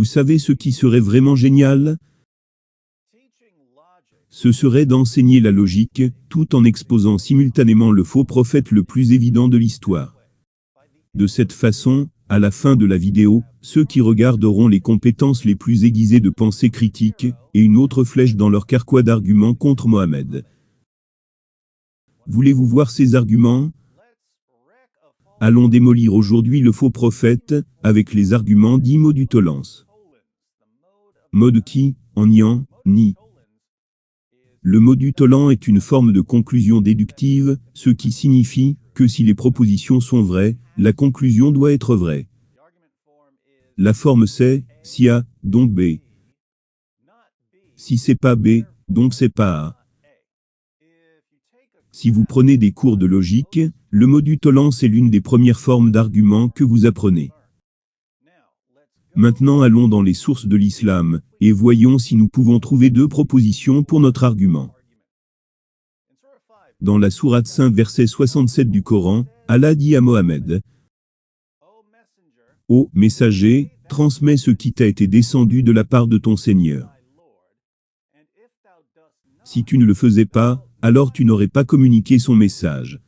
savez ce qui serait vraiment génial? Ce serait d'enseigner la logique, tout en exposant simultanément le faux prophète le plus évident de l'histoire. De cette façon, à la fin de la vidéo, ceux qui regardent auront les compétences les plus aiguisées de pensée critique, et une autre flèche dans leur carquois d'arguments contre Mohammed. Voulez-vous voir ces arguments? Allons démolir aujourd'hui le faux prophète, avec les arguments d'Imodutolence. Mode qui, en niant, nie. Le modutolant est une forme de conclusion déductive, ce qui signifie que si les propositions sont vraies, la conclusion doit être vraie. La forme c'est, si A, donc B. Si c'est pas B, donc c'est pas A. Si vous prenez des cours de logique, le modutolant est l'une des premières formes d'argument que vous apprenez. Maintenant allons dans les sources de l'islam, et voyons si nous pouvons trouver deux propositions pour notre argument. Dans la sourate 5 verset 67 du Coran, Allah dit à Mohammed: « Ô messager, transmets ce qui t'a été descendu de la part de ton Seigneur. Si tu ne le faisais pas, alors tu n'aurais pas communiqué son message.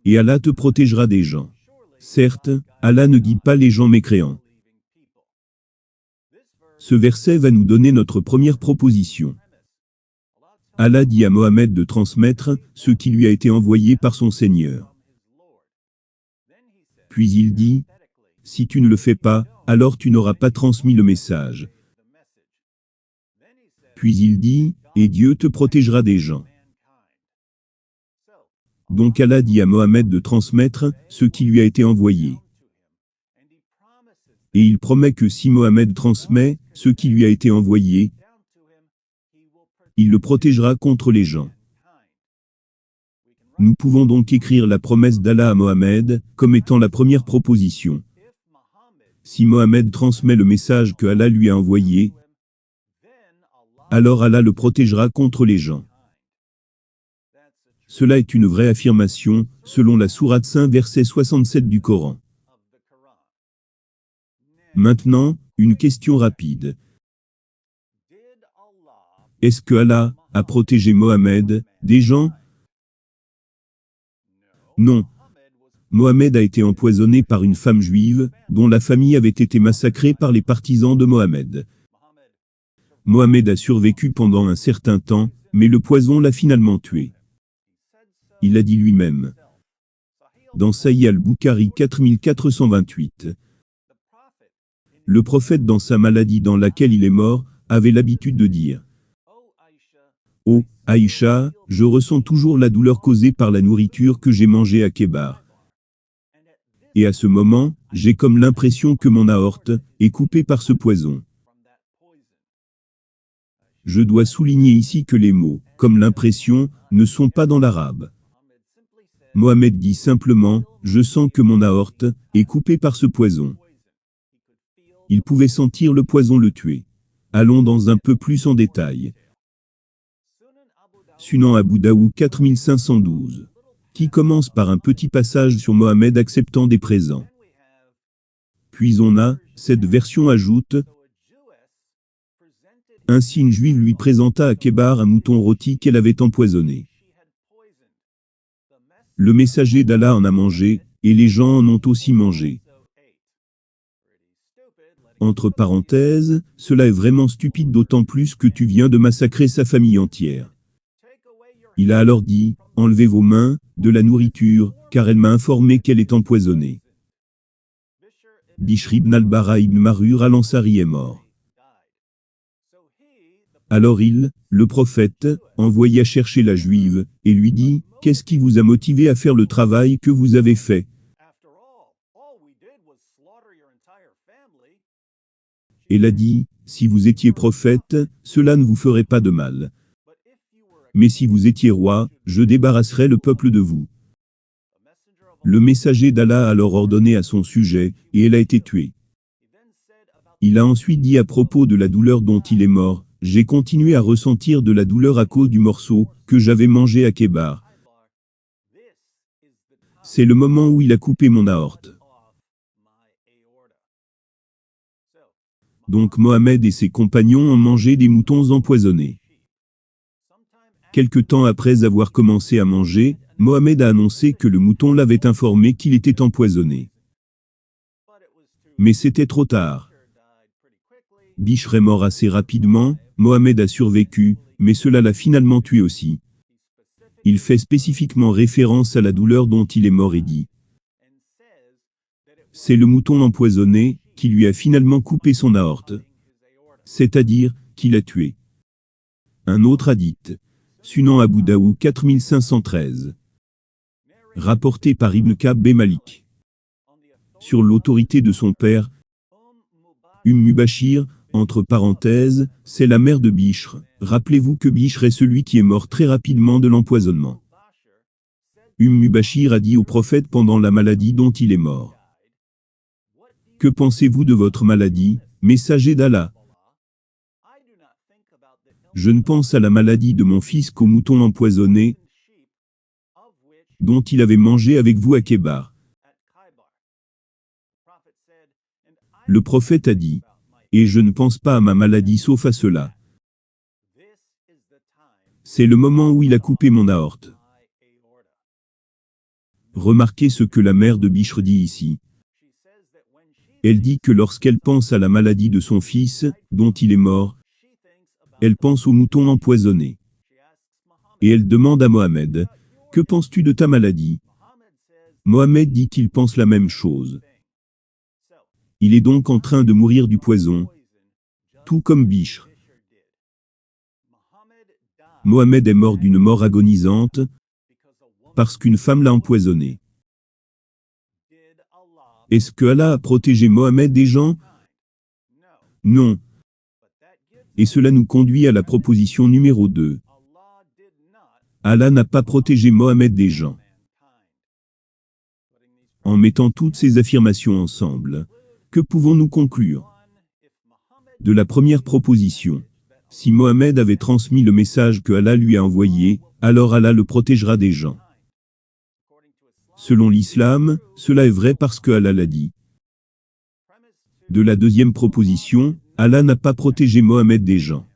Et Allah te protégera des gens. Certes, Allah ne guide pas les gens mécréants. » Ce verset va nous donner notre première proposition. Allah dit à Mohammed de transmettre ce qui lui a été envoyé par son Seigneur. Puis il dit: « Si tu ne le fais pas, alors tu n'auras pas transmis le message. » Puis il dit: « Et Dieu te protégera des gens. » Donc Allah dit à Mohammed de transmettre ce qui lui a été envoyé. Et il promet que si Mohammed transmet ce qui lui a été envoyé, il le protégera contre les gens. Nous pouvons donc écrire la promesse d'Allah à Mohammed comme étant la première proposition. Si Mohammed transmet le message que Allah lui a envoyé, alors Allah le protégera contre les gens. Cela est une vraie affirmation, selon la sourate 5 verset 67 du Coran. Maintenant, une question rapide. Est-ce que Allah a protégé Mohammed des gens? Non. Mohammed a été empoisonné par une femme juive, dont la famille avait été massacrée par les partisans de Mohammed. Mohammed a survécu pendant un certain temps, mais le poison l'a finalement tué. Il a dit lui-même. Dans Sahih al-Bukhari 4428. Le prophète dans sa maladie dans laquelle il est mort, avait l'habitude de dire: « Oh, Aïcha, je ressens toujours la douleur causée par la nourriture que j'ai mangée à Kébar. Et à ce moment, j'ai comme l'impression que mon aorte est coupée par ce poison. » Je dois souligner ici que les mots « comme l'impression » ne sont pas dans l'arabe. Mohammed dit simplement « Je sens que mon aorte est coupée par ce poison. » Il pouvait sentir le poison le tuer. Allons dans un peu plus en détail. Sunan Abu Daoud 4512, qui commence par un petit passage sur Mohammed acceptant des présents. Puis on a, cette version ajoute: ainsi une juive lui présenta à Kébar un mouton rôti qu'elle avait empoisonné. Le messager d'Allah en a mangé, et les gens en ont aussi mangé. Entre parenthèses, cela est vraiment stupide d'autant plus que tu viens de massacrer sa famille entière. Il a alors dit: enlevez vos mains de la nourriture, car elle m'a informé qu'elle est empoisonnée. Bishr ibn al-Bara ibn Marur al-Ansari est mort. Alors il, le prophète, envoya chercher la juive, et lui dit: qu'est-ce qui vous a motivé à faire le travail que vous avez fait? Elle a dit: si vous étiez prophète, cela ne vous ferait pas de mal. Mais si vous étiez roi, je débarrasserais le peuple de vous. Le messager d'Allah a alors ordonné à son sujet, et elle a été tuée. Il a ensuite dit à propos de la douleur dont il est mort: j'ai continué à ressentir de la douleur à cause du morceau que j'avais mangé à Kébar. C'est le moment où il a coupé mon aorte. Donc Mohammed et ses compagnons ont mangé des moutons empoisonnés. Quelque temps après avoir commencé à manger, Mohammed a annoncé que le mouton l'avait informé qu'il était empoisonné. Mais c'était trop tard. Bishr est mort assez rapidement, Mohammed a survécu, mais cela l'a finalement tué aussi. Il fait spécifiquement référence à la douleur dont il est mort et dit: c'est le mouton empoisonné qui lui a finalement coupé son aorte. C'est-à-dire qu'il l'a tué. Un autre hadith. Sunan Abu Daoud 4513. Rapporté par Ibn Ka'b et Malik. Sur l'autorité de son père, Mubashir, entre parenthèses, c'est la mère de Bishr. Rappelez-vous que Bishr est celui qui est mort très rapidement de l'empoisonnement. Mubashir a dit au prophète pendant la maladie dont il est mort: que pensez-vous de votre maladie, messager d'Allah? Je ne pense à la maladie de mon fils qu'au mouton empoisonné, dont il avait mangé avec vous à Kébar. Le prophète a dit: et je ne pense pas à ma maladie sauf à cela. C'est le moment où il a coupé mon aorte. Remarquez ce que la mère de Bishr dit ici. Elle dit que lorsqu'elle pense à la maladie de son fils, dont il est mort, elle pense au mouton empoisonné. Et elle demande à Mohammed: que penses-tu de ta maladie? Mohammed dit qu'il pense la même chose. Il est donc en train de mourir du poison, tout comme Bishr. Mohammed est mort d'une mort agonisante, parce qu'une femme l'a empoisonné. Est-ce que Allah a protégé Mohammed des gens? Non. Et cela nous conduit à la proposition numéro 2. Allah n'a pas protégé Mohammed des gens. En mettant toutes ces affirmations ensemble, que pouvons-nous conclure? De la première proposition, si Mohammed avait transmis le message que Allah lui a envoyé, alors Allah le protégera des gens. Selon l'islam, cela est vrai parce que Allah l'a dit. De la deuxième proposition, Allah n'a pas protégé Mohammed des gens.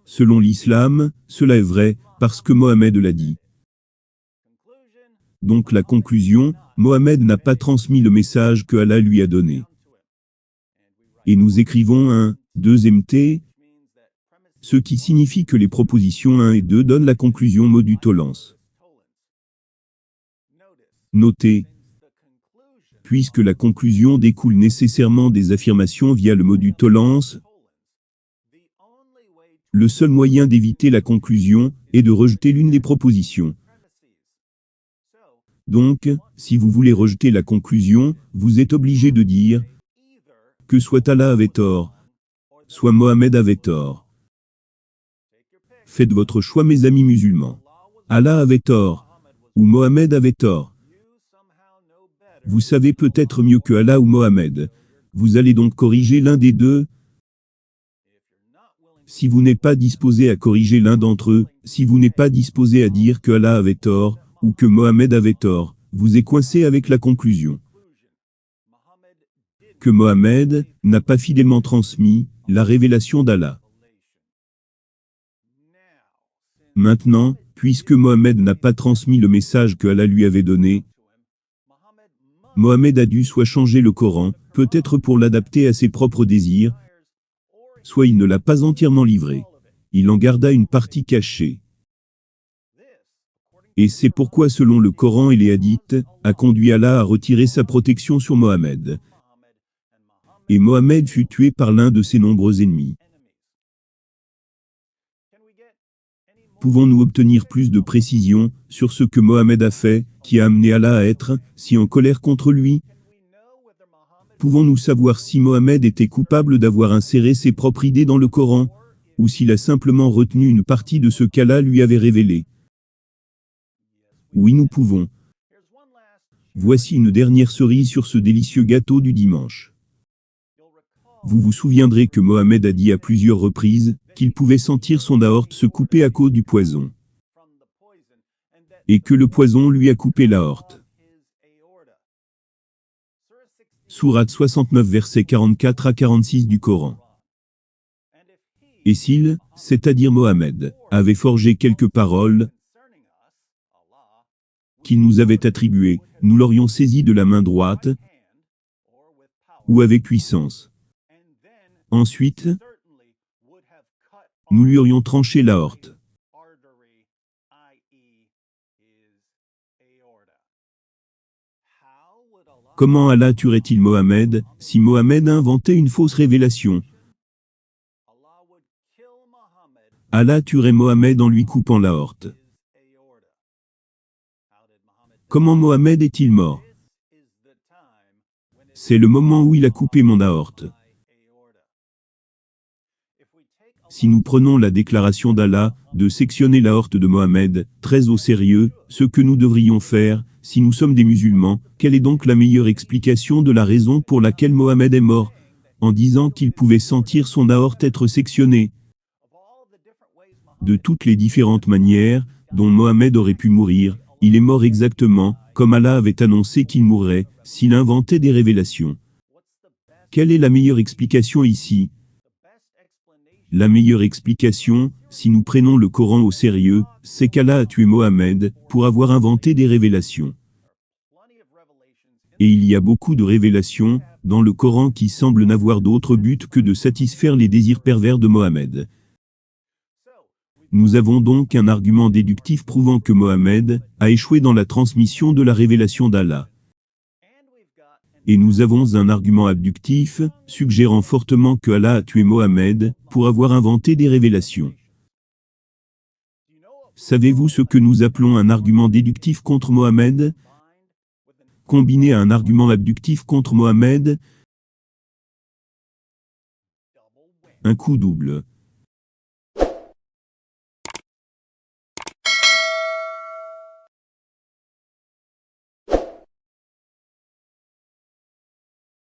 Selon l'islam, cela est vrai parce que Mohammed l'a dit. Donc la conclusion, Mohammed n'a pas transmis le message que Allah lui a donné. Et nous écrivons un 2mt, ce qui signifie que les propositions 1 et 2 donnent la conclusion modu tollens. Notez, puisque la conclusion découle nécessairement des affirmations via le modu tollens, le seul moyen d'éviter la conclusion est de rejeter l'une des propositions. Donc, si vous voulez rejeter la conclusion, vous êtes obligé de dire que soit Allah avait tort, soit Mohammed avait tort. Faites votre choix, mes amis musulmans. Allah avait tort, ou Mohammed avait tort. Vous savez peut-être mieux que Allah ou Mohammed. Vous allez donc corriger l'un des deux. Si vous n'êtes pas disposé à corriger l'un d'entre eux, si vous n'êtes pas disposé à dire que Allah avait tort, ou que Mohammed avait tort, vous êtes coincé avec la conclusion que Mohammed n'a pas fidèlement transmis la révélation d'Allah. Maintenant, puisque Mohammed n'a pas transmis le message que Allah lui avait donné, Mohammed a dû soit changer le Coran, peut-être pour l'adapter à ses propres désirs, soit il ne l'a pas entièrement livré. Il en garda une partie cachée. Et c'est pourquoi, selon le Coran et les hadiths, a conduit Allah à retirer sa protection sur Mohammed. Et Mohammed fut tué par l'un de ses nombreux ennemis. Pouvons-nous obtenir plus de précision sur ce que Mohammed a fait, qui a amené Allah à être si en colère contre lui? Pouvons-nous savoir si Mohammed était coupable d'avoir inséré ses propres idées dans le Coran, ou s'il a simplement retenu une partie de ce qu'Allah lui avait révélé? Oui, nous pouvons. Voici une dernière cerise sur ce délicieux gâteau du dimanche. Vous vous souviendrez que Mohammed a dit à plusieurs reprises qu'il pouvait sentir son aorte se couper à cause du poison. Et que le poison lui a coupé l'aorte. Sourate 69 versets 44 à 46 du Coran. Et s'il, c'est-à-dire Mohammed, avait forgé quelques paroles qu'il nous avait attribuées, nous l'aurions saisi de la main droite ou avec puissance. Ensuite, nous lui aurions tranché l'aorte. Comment Allah tuerait-il Mohammed si Mohammed inventait une fausse révélation? Allah tuerait Mohammed en lui coupant l'aorte. Comment Mohammed est-il mort? C'est le moment où il a coupé mon aorte. Si nous prenons la déclaration d'Allah, de sectionner l'aorte de Mohammed, très au sérieux, ce que nous devrions faire, si nous sommes des musulmans, quelle est donc la meilleure explication de la raison pour laquelle Mohammed est mort, en disant qu'il pouvait sentir son aorte être sectionnée? De toutes les différentes manières dont Mohammed aurait pu mourir, il est mort exactement, comme Allah avait annoncé qu'il mourrait, s'il inventait des révélations. Quelle est la meilleure explication ici? La meilleure explication, si nous prenons le Coran au sérieux, c'est qu'Allah a tué Mohammed pour avoir inventé des révélations. Et il y a beaucoup de révélations dans le Coran qui semblent n'avoir d'autre but que de satisfaire les désirs pervers de Mohammed. Nous avons donc un argument déductif prouvant que Mohammed a échoué dans la transmission de la révélation d'Allah. Et nous avons un argument abductif, suggérant fortement que Allah a tué Mohammed pour avoir inventé des révélations. Savez-vous ce que nous appelons un argument déductif contre Mohammed? Combiné à un argument abductif contre Mohammed, un coup double.